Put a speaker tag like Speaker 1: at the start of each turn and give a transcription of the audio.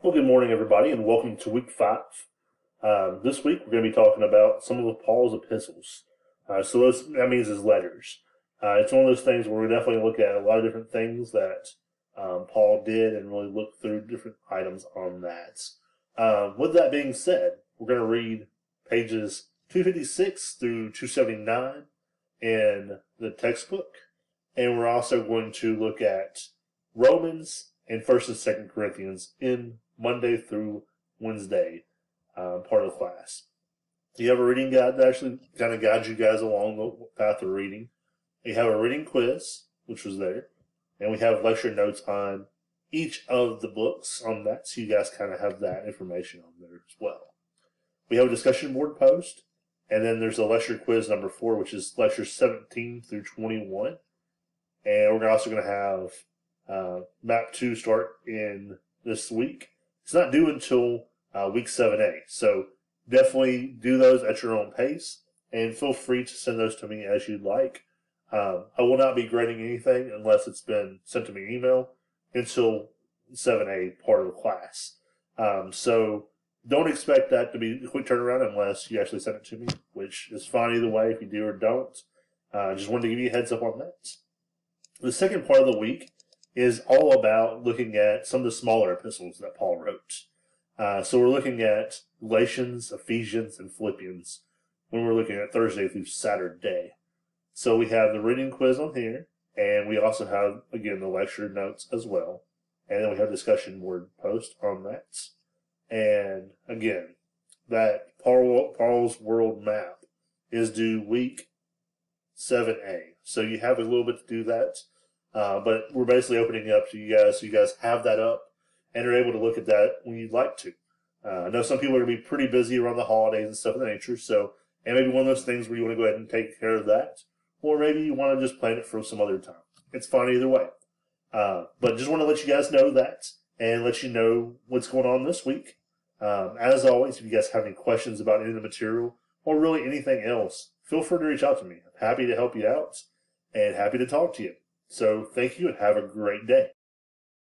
Speaker 1: Well, good morning, everybody, and welcome to week 5. This week, we're going to be talking about some of Paul's epistles. That means his letters. It's one of those things where we definitely look at a lot of different things that Paul did and really look through different items on that. With that being said, we're going to read pages 256 through 279 in the textbook, and we're also going to look at Romans and 1st and 2nd Corinthians in Monday through Wednesday part of the class. You have a reading guide that actually kind of guides you guys along the path of reading. You have a reading quiz, which was there, and we have lecture notes on each of the books on that, so you guys kind of have that information on there as well. We have a discussion board post, and then there's a lecture quiz number 4, which is lectures 17 through 21. And we're also going to have Map 2 start in this week. It's not due until week 7A. So definitely do those at your own pace. And feel free to send those to me as you'd like. I will not be grading anything unless it's been sent to me email until 7A part of the class. So don't expect that to be a quick turnaround unless you actually send it to me, which is fine either way if you do or don't. Just wanted to give you a heads up on that. The second part of the week is all about looking at some of the smaller epistles that Paul wrote. So we're looking at Galatians, Ephesians, and Philippians when we're looking at Thursday through Saturday. So we have the reading quiz on here, and we also have, again, the lecture notes as well. And then we have discussion board post on that. And again, that Paul's World Map is due week 7A. So you have a little bit to do that. But we're basically opening it up to you guys so you guys have that up and are able to look at that when you'd like to. I know some people are going to be pretty busy around the holidays and stuff of that nature, so and maybe one of those things where you want to go ahead and take care of that, or maybe you want to just plan it for some other time. It's fine either way. But just want to let you guys know that and let you know what's going on this week. As always, if you guys have any questions about any of the material or really anything else, feel free to reach out to me. I'm happy to help you out and happy to talk to you. So thank you and have a great day.